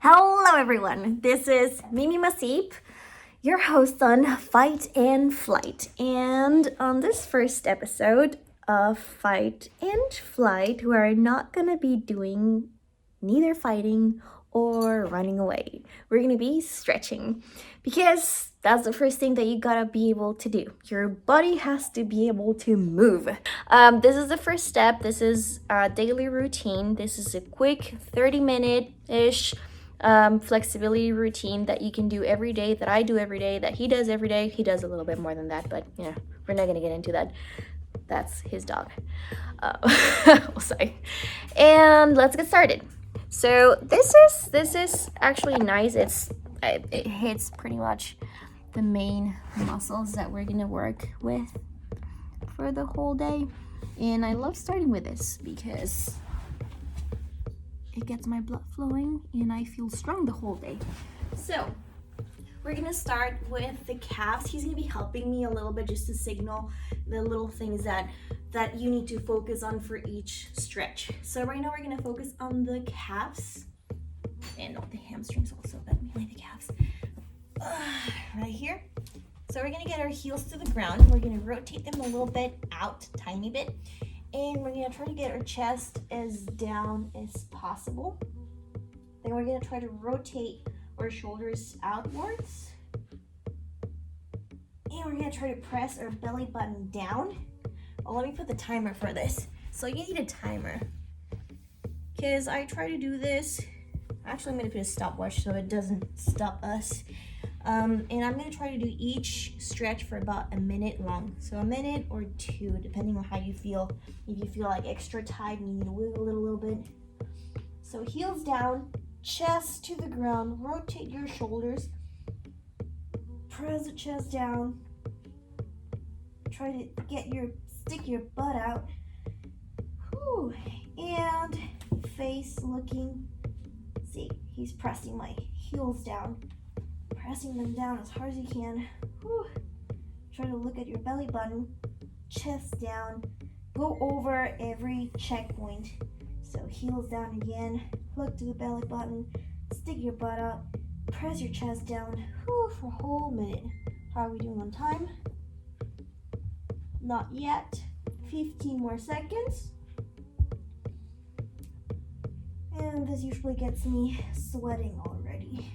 Hello everyone, this is Mimi Masip, your host on Fight and Flight. And on this first episode of Fight and Flight, we're not gonna be doing neither fighting or running away. We're gonna be stretching because that's the first thing that you gotta be able to do. Your body has to be able to move. This is the first step. This is a daily routine. This is a quick 30-minute-ish flexibility routine that you can do every day, that I do every day, that he does every day. He does a little bit more than that, but yeah, we're not gonna get into that. That's his dog. We'll say. And let's get started. So this is actually nice. It hits pretty much the main muscles that we're gonna work with for the whole day. And I love starting with this because it gets my blood flowing and I feel strong the whole day. So we're gonna start with the calves. He's gonna be helping me a little bit just to signal the little things that you need to focus on for each stretch. So right now we're gonna focus on the calves and not the hamstrings also, but mainly the calves. Right here. So we're gonna get our heels to the ground. We're gonna rotate them a little bit out, tiny bit. And we're gonna try to get our chest as down as possible. Then we're gonna try to rotate our shoulders outwards. And we're gonna try to press our belly button down. Oh, let me put the timer for this. So you need a timer. Because I try to do this. Actually, I'm gonna put a stopwatch so it doesn't stop us. And I'm gonna try to do each stretch for about a minute long. So a minute or two, depending on how you feel. If you feel like extra tight and you need to wiggle it a little bit. So heels down, chest to the ground, rotate your shoulders, press the chest down, try to stick your butt out. Whew. And face looking, see, he's pressing my heels down. Pressing them down as hard as you can. Whew. Try to look at your belly button, chest down. Go over every checkpoint. So heels down again, look to the belly button, stick your butt out, press your chest down. Whew, for a whole minute. How are we doing on time? Not yet. 15 more seconds. And this usually gets me sweating already.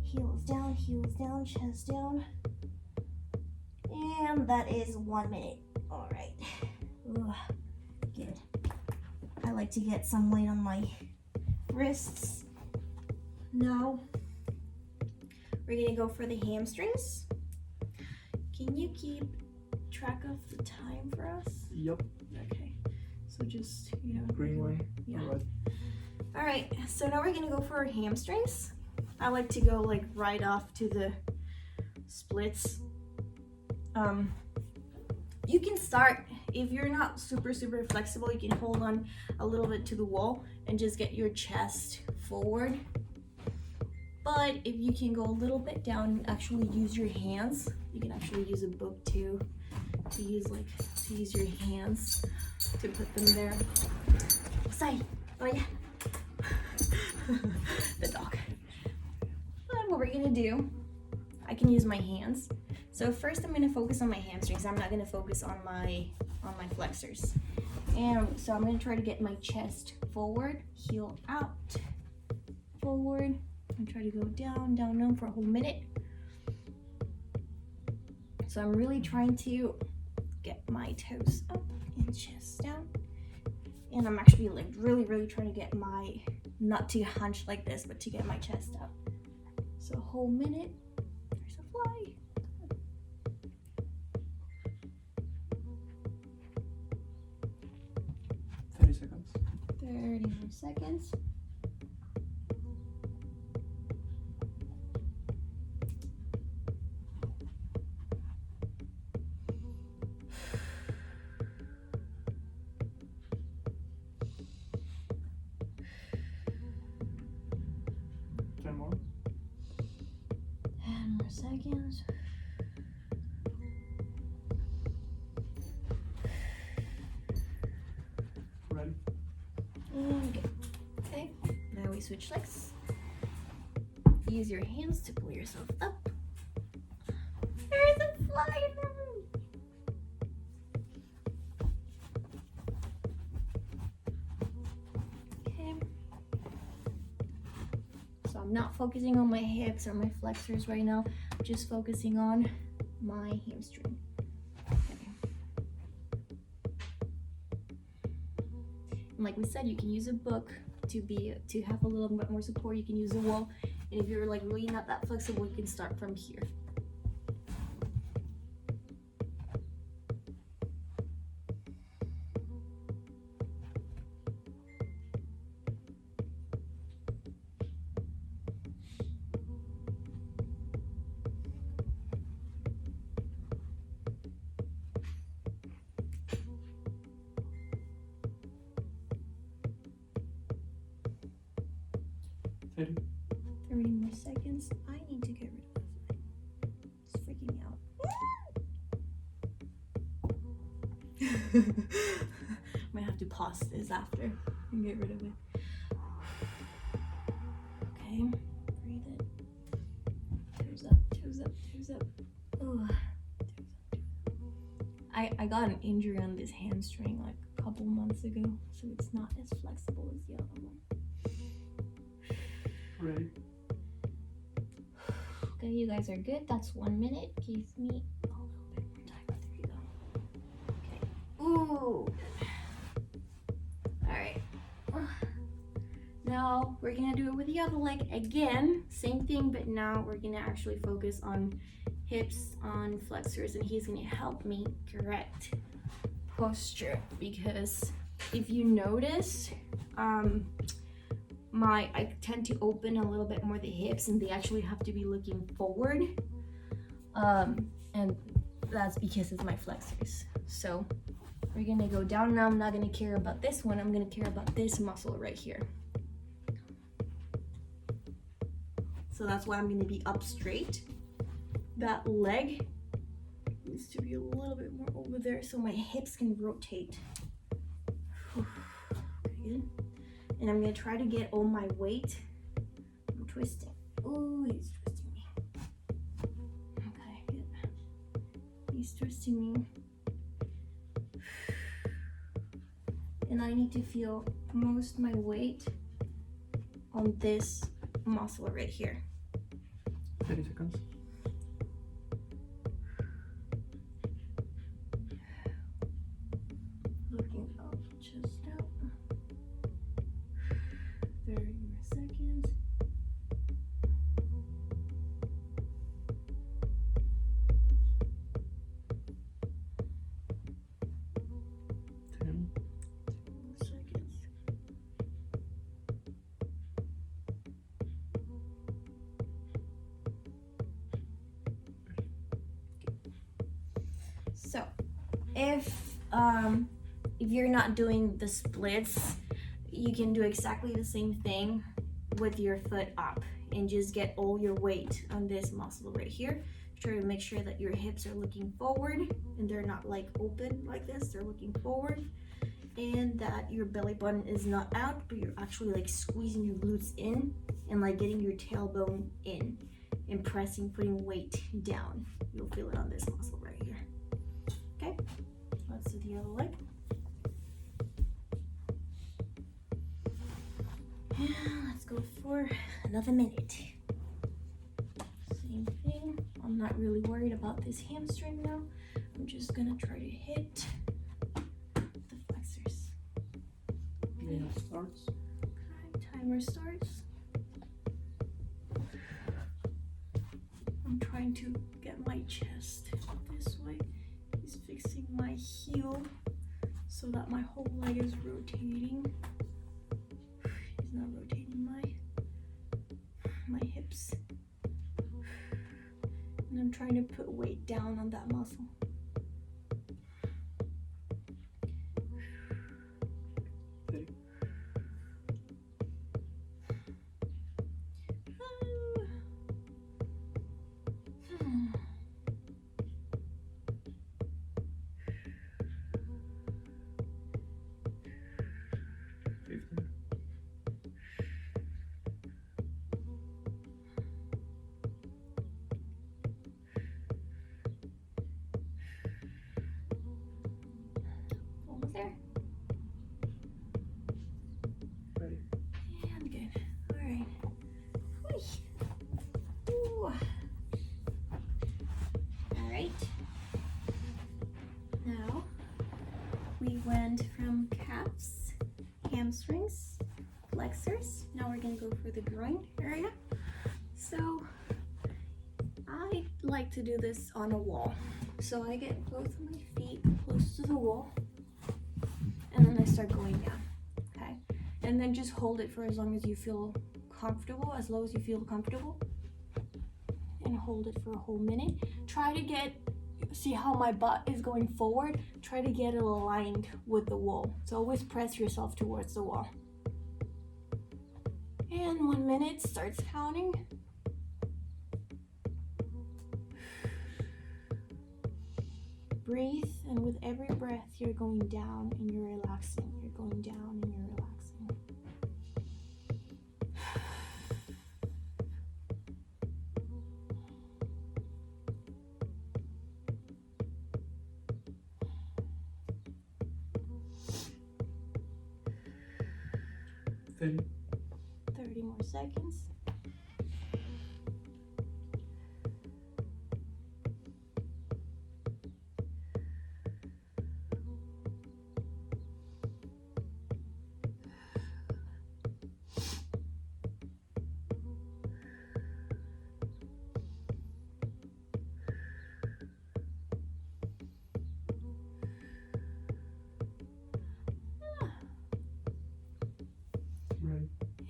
Heels down, chest down. And that is 1 minute. All right. Ooh, good. I like to get some weight on my wrists. Now, we're gonna go for the hamstrings. Can you keep track of the time for us? Yep. Okay. So just, Green one. Yeah. All right. All right. So now we're gonna go for our hamstrings. I like to go like right off to the splits. You can start, if you're not super flexible, you can hold on a little bit to the wall and just get your chest forward. But if you can go a little bit down and actually use your hands, you can actually use a book too, to use your hands to put them there. Say, oh yeah. The dog. What we're gonna do, I can use my hands. So first I'm gonna focus on my hamstrings. I'm not gonna focus on my flexors. And so I'm gonna try to get my chest forward, heel out, forward, and try to go down for a whole minute. So I'm really trying to get my toes up and chest down. And I'm actually like really trying to get my, not to hunch like this, but to get my chest up. So a whole minute. There's a fly. 30 seconds. 30 more seconds. Seconds. Ready? And go. Okay. Now we we switch legs. Use your hands to pull yourself up. There's a fly in the room. Okay. So I'm not focusing on my hips or my flexors right now. I'm just focusing on my hamstring. And like we said, you can use a book to have a little bit more support. You can use a wall, and if you're like really not that flexible, you can start from here. Thirty. 30 more seconds. I need to get rid of that. It's freaking me out. Might have to pause this after and get rid of it. Okay, breathe in. Toes up, toes up, toes up. Ooh. I got an injury on this hamstring like a couple months ago, so it's not as flexible as the other one. Ready. Okay, you guys are good. That's 1 minute. Give me a little bit more time. There you go. Okay. Ooh. All right. Now we're gonna do it with the other leg again. Same thing, but now we're gonna actually focus on hips, on flexors, and he's gonna help me correct posture, because if you notice, I tend to open a little bit more the hips, and they actually have to be looking forward, and that's because it's my flexors. So we're gonna go down. Now I'm not gonna care about this one, I'm gonna care about this muscle right here. So that's why I'm gonna be up straight. That leg needs to be a little bit more over there so my hips can rotate. Okay, good. And I'm gonna try to get all my weight. I'm twisting. Oh, he's twisting me. Okay, good. He's twisting me. And I need to feel most of my weight on this muscle right here. 30 seconds. Looking up, chest out. 30 more seconds. 10. 10 more seconds. So, if you're not doing the splits, you can do exactly the same thing with your foot up and just get all your weight on this muscle right here. Try to make sure that your hips are looking forward and they're not like open like this, they're looking forward, and that your belly button is not out, but you're actually like squeezing your glutes in and like getting your tailbone in and pressing, putting weight down. You'll feel it on this muscle right here. Okay, let's do the other leg. Let's go for another minute. Same thing. I'm not really worried about this hamstring now. I'm just gonna try to hit the flexors. Yeah, starts. Okay, timer starts. I'm trying to get my chest this way. He's fixing my heel so that my whole leg is rotating. He's not rotating my hips. And I'm trying to put weight down on that muscle. right? Now we went from calves, hamstrings, flexors. Now we're gonna go for the groin area. So I like to do this on a wall. So I get both of my feet close to the wall and then I start going down, okay? And then just hold it for as long as you feel comfortable, as low as you feel comfortable. And hold it for a whole minute. Try to see how my butt is going forward. Try to get it aligned with the wall. So always press yourself towards the wall. And 1 minute starts counting. Breathe, and with every breath, you're going down and you're relaxing. You're going down and you're relaxing. 30 more seconds.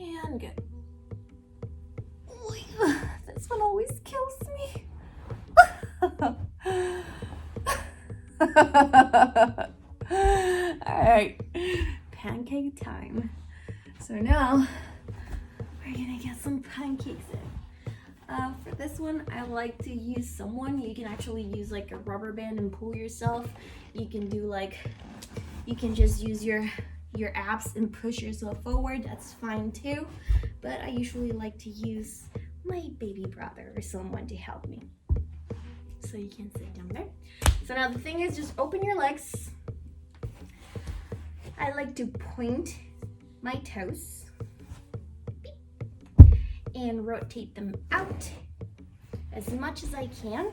And good. This one always kills me. Alright, pancake time. So now we're gonna get some pancakes in. For this one, I like to use someone. You can actually use like a rubber band and pull yourself. You can do you can just use your abs and push yourself forward. That's fine too. But I usually like to use my baby brother or someone to help me. So you can sit down there. So now the thing is, just open your legs. I like to point my toes and rotate them out as much as I can.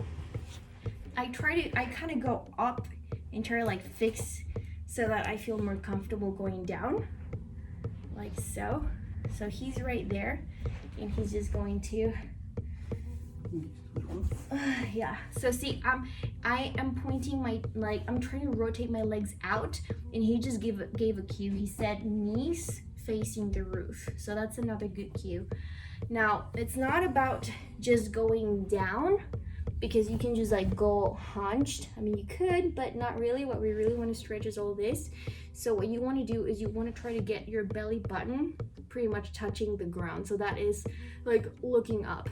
I kind of go up and try to fix so that I feel more comfortable going down, like so. So he's right there, and he's just going to, yeah. So see, I am pointing I'm trying to rotate my legs out, and he just gave a cue. He said knees facing the roof. So that's another good cue. Now, it's not about just going down, because you can just go hunched. I mean, you could, but not really. What we really want to stretch is all this. So what you want to do is you want to try to get your belly button pretty much touching the ground. So that is looking up,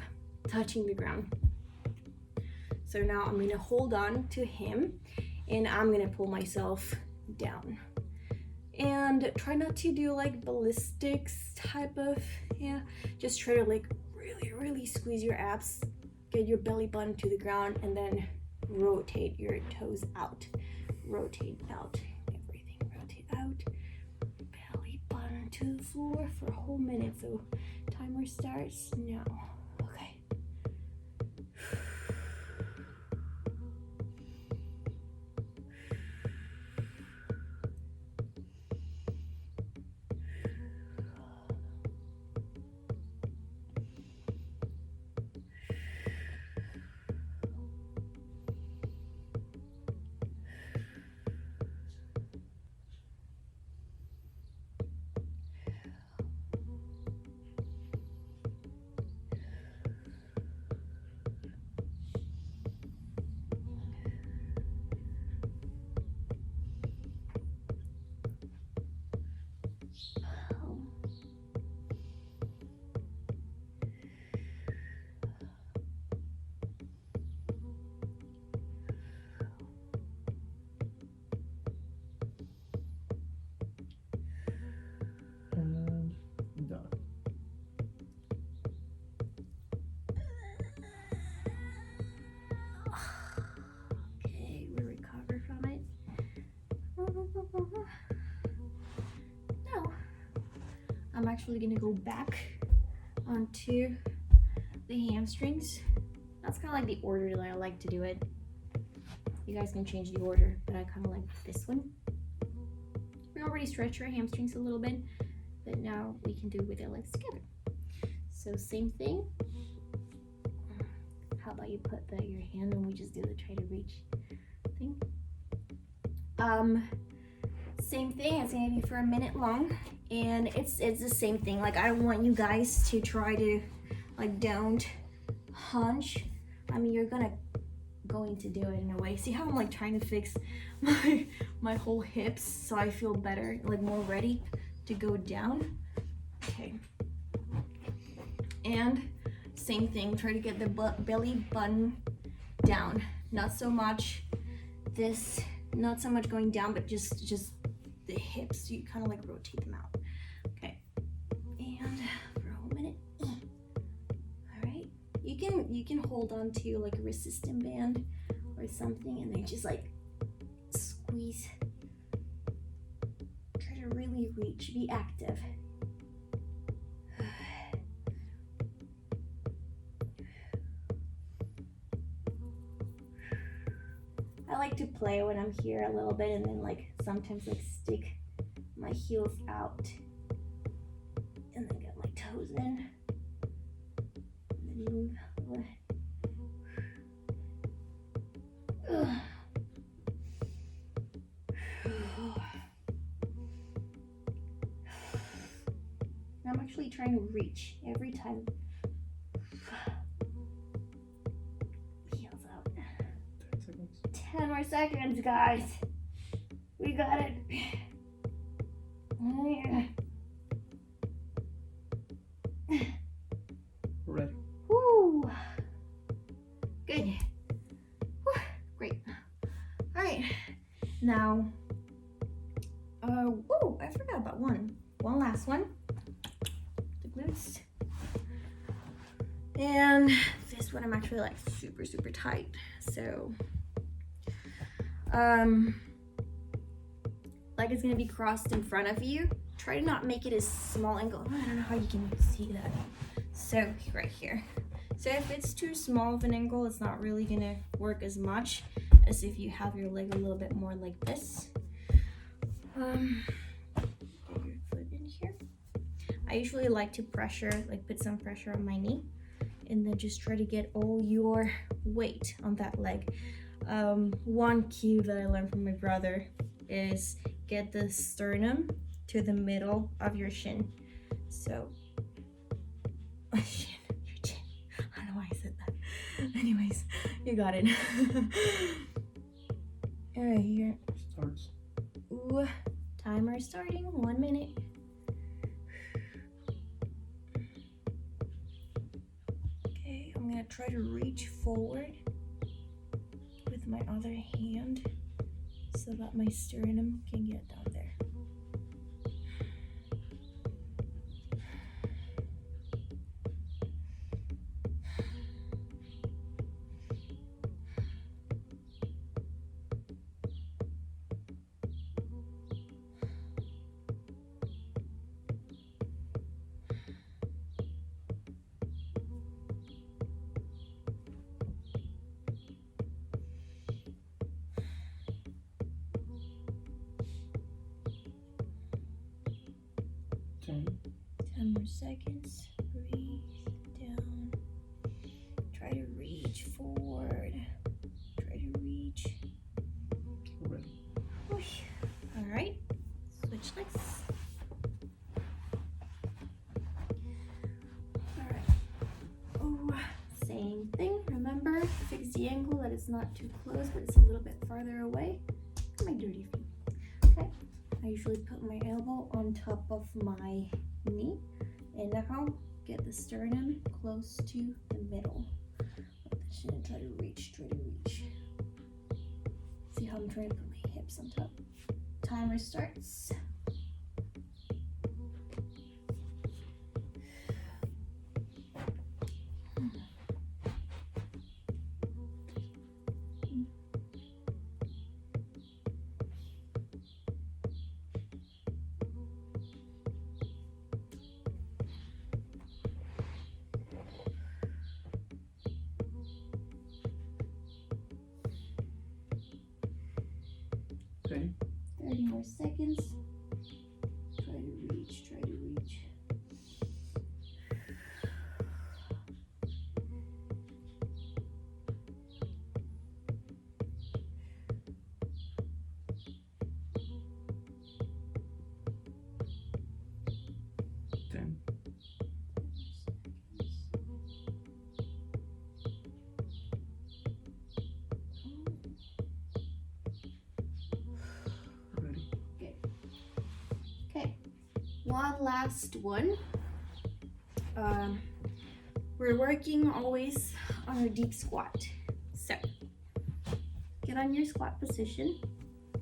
touching the ground. So now I'm going to hold on to him, and I'm going to pull myself down. And try not to do ballistics type of, just try to really squeeze your abs, get your belly button to the ground, and then rotate your toes out. Rotate out, everything, rotate out. Belly button to the floor for a whole minute. So timer starts now. Okay. Now, I'm actually gonna go back onto the hamstrings. That's kind of the order that I like to do it. You guys can change the order, but I kind of like this one. We already stretched our hamstrings a little bit, but now we can do it with our legs together. So same thing. How about you put your hand and we just do the try to reach thing. Same thing. It's gonna be for a minute long, and it's the same thing. Like, I don't want you guys to try to like don't hunch. I mean, you're going to do it in a way. See how I'm like trying to fix my whole hips so I feel better, like more ready to go down. Okay. And same thing, try to get the belly button down. Not so much this, not so much going down, but just the hips. You kind of like rotate them out. Okay. And for a whole minute. All right. You can hold on to like a resistance band or something, and then just like squeeze. Try to really reach. Be active. I like to play when I'm here a little bit, and then like sometimes like stick my heels out and then get my toes in and then move. I'm actually trying to reach every time. Heels out. 10 more seconds, guys. We got it. Oh, yeah. Ready. Woo. Good. Woo. Great. All right. Now, oh, I forgot about one. One last one. The glutes. And this one I'm actually like super, super tight. So, like it's gonna be crossed in front of you. Try to not make it as small angle. I don't know how you can see that. So right here. So if it's too small of an angle, it's not really gonna work as much as if you have your leg a little bit more like this. Get your foot in here. I usually like to put some pressure on my knee, and then just try to get all your weight on that leg. One cue that I learned from my brother is get the sternum to the middle of your shin. So, your chin. I don't know why I said that. Anyways, you got it. All right, here. Starts. Ooh, timer starting. 1 minute. Okay, I'm gonna try to reach forward with my other hand so that my sternum can get down there. Ten. 10 more seconds. Breathe down. Try to reach forward. Try to reach. Ready. Whoosh. All right. Switch legs. All right. Ooh, same thing. Remember, fix the angle that it's not too close, but it's a little bit farther away. My dirty feet. Okay. I usually put my elbow on top of my knee, and now get the sternum close to the middle of the shin. Try to reach, See how I'm trying to put my hips on top. Timer starts. seconds. Try to reach, try to reach. Ten. Ready. Okay, one last one. We're working always on our deep squat. So get on your squat position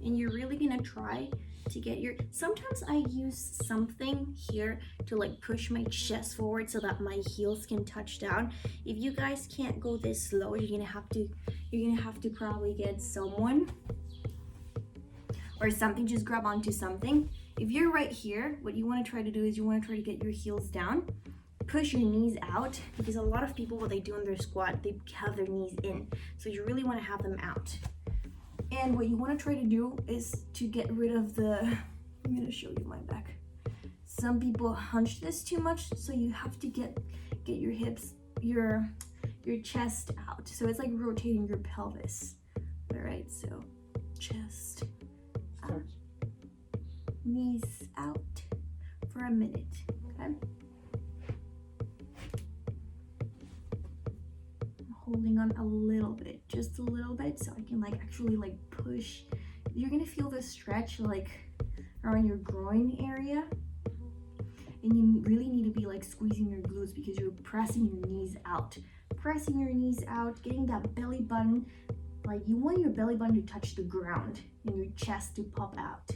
and you're really gonna try to get your, sometimes I use something here to like push my chest forward so that my heels can touch down. If you guys can't go this slow, you're gonna have to probably get someone or something, just grab onto something. If you're right here, what you want to try to do is you want to try to get your heels down, push your knees out, because a lot of people, what they do in their squat, they have their knees in, so you really want to have them out. And what you want to try to do is to get rid of the, I'm going to show you my back. Some people hunch this too much, so you have to get your hips, your chest out. So it's like rotating your pelvis. All right, so chest out, knees out for a minute, okay? I'm holding on a little bit, just a little bit, so I can like actually like push. You're gonna feel the stretch like around your groin area, and you really need to be like squeezing your glutes because you're pressing your knees out, getting that belly button. Like you want your belly button to touch the ground and your chest to pop out.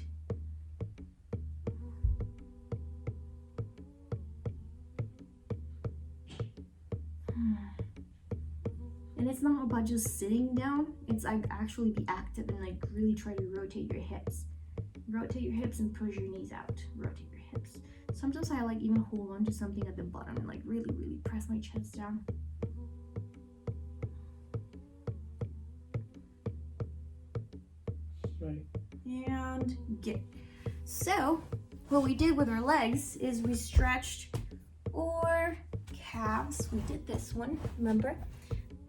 And it's not about just sitting down, it's like actually be active and like really try to rotate your hips. Rotate your hips and push your knees out. Rotate your hips. Sometimes I like even hold on to something at the bottom and like really press my chest down. Ready. And get. So what we did with our legs is we stretched our calves. We did this one, remember?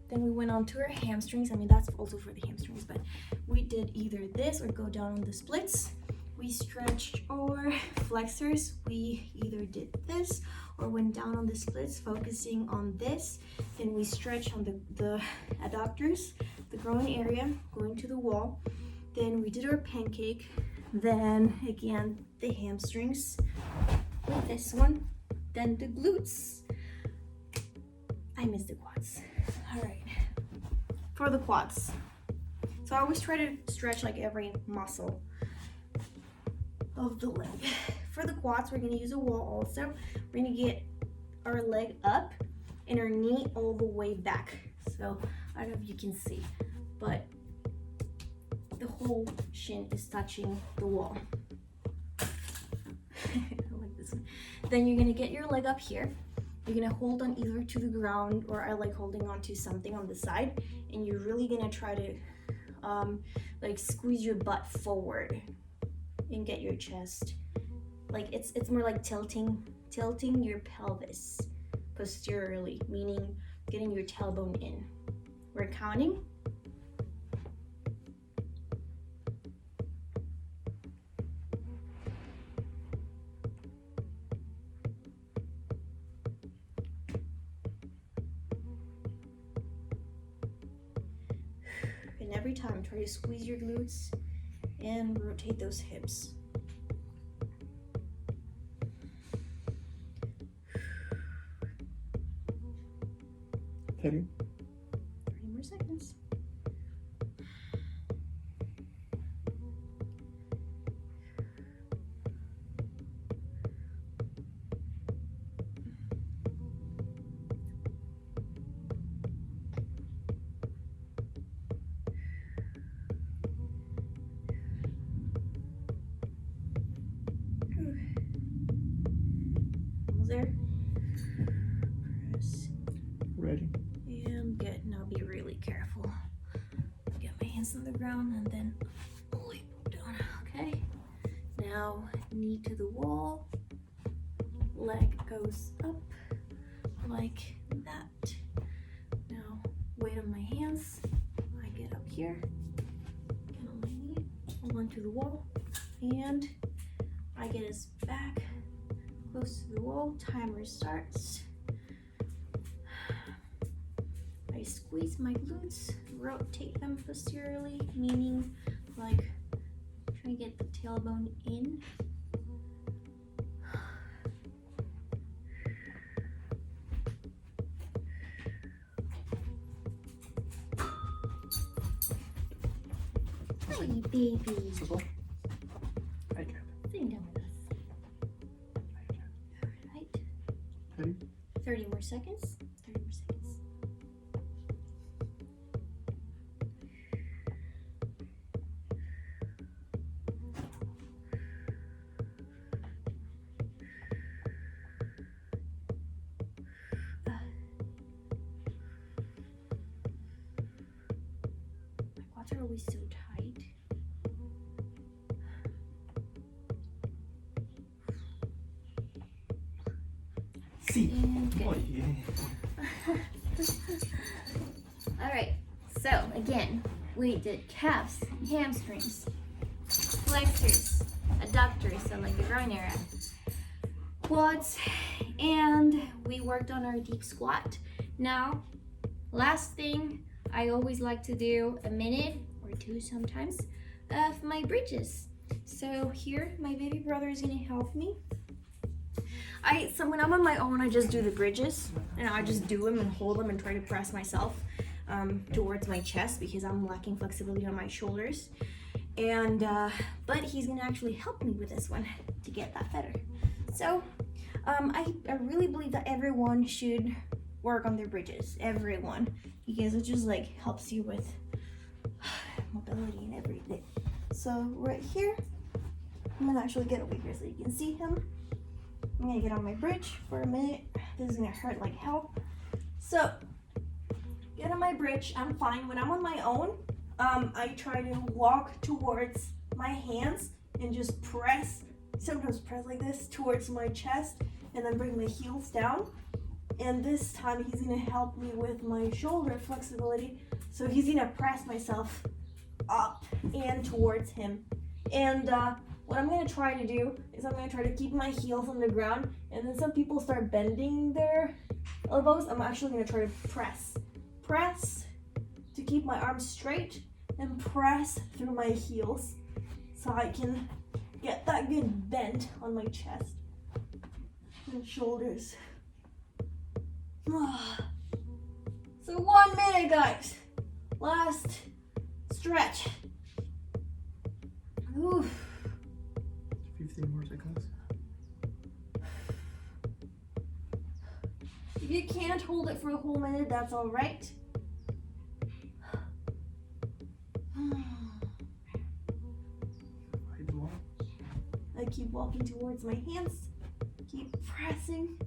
Then we went on to our hamstrings. I mean, that's also for the hamstrings, but we did either this or go down on the splits. We stretched our flexors. We either did this or went down on the splits, focusing on this. Then we stretched on the adductors, the groin area, going to the wall. Then we did our pancake. Then again, the hamstrings with this one. Then the glutes. I missed the quads. All right, for the quads. So I always try to stretch like every muscle of the leg. For the quads, we're gonna use a wall also. We're gonna get our leg up and our knee all the way back. So I don't know if you can see, but the whole shin is touching the wall. I like this one. Then you're gonna get your leg up here. You're gonna hold on either to the ground, or I like holding on to something on the side, and you're really gonna try to like squeeze your butt forward and get your chest. Like it's more like tilting your pelvis posteriorly, meaning getting your tailbone in. We're counting. And every time, try to squeeze your glutes and rotate those hips. Ready. 30 more seconds. Almost there. Press. Ready. And good. Now be really careful. Get my hands on the ground and then pull it down. Okay. Now knee to the wall, leg goes up like that. Now weight on my hands, I get up here, get on my knee, hold on to the wall, and I get his back close to the wall. Timer starts. I squeeze my glutes, rotate them posteriorly, meaning like trying to get the tailbone in. Hi, baby. Simple. I can. Sitting down with us. I can. Right. 30. 30 more seconds. 30 more seconds. My quads are always so tight. See. And good. Oh, yeah. All right, so again, we did calves, hamstrings, flexors, adductors, so like the groin area, quads, and we worked on our deep squat. Now, last thing, I always like to do a minute or two sometimes of my bridges. So here, my baby brother is gonna help me. When I'm on my own, I just do the bridges, and I just do them and hold them and try to press myself towards my chest because I'm lacking flexibility on my shoulders. And but he's gonna actually help me with this one to get that better. So I really believe that everyone should work on their bridges, everyone, because it just like helps you with mobility and everything. So right here, I'm gonna actually get over here so you can see him. I'm gonna get on my bridge for a minute. This is gonna hurt like hell. So, get on my bridge. I'm fine. When I'm on my own, I try to walk towards my hands and just press, sometimes press like this towards my chest and then bring my heels down. And this time he's gonna help me with my shoulder flexibility. So he's gonna press myself up and towards him. And what I'm gonna try to do is I'm gonna try to keep my heels on the ground, and then some people start bending their elbows. I'm actually gonna try to press to keep my arms straight and press through my heels so I can get that good bend on my chest and shoulders. So 1 minute, guys. Last stretch. Oof. 15 more seconds. If you can't hold it for a whole minute, that's all right. I keep walking towards my hands. Keep pressing.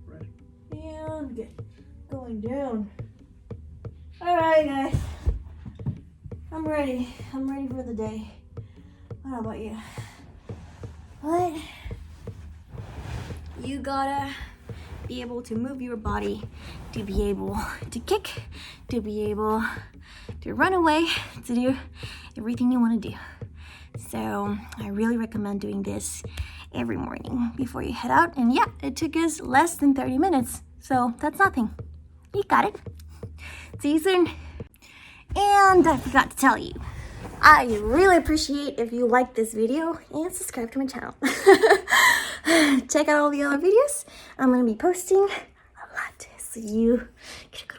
Ready. And good. Going down. All right, guys. I'm ready. I'm ready for the day. I don't know about you. But you gotta be able to move your body to be able to kick, to be able to run away, to do everything you want to do. So I really recommend doing this every morning before you head out. And yeah, it took us less than 30 minutes. So that's nothing. You got it. See you soon. And I forgot to tell you, I really appreciate if you like this video and subscribe to my channel. Check out all the other videos I'm going to be posting a lot, so you get a good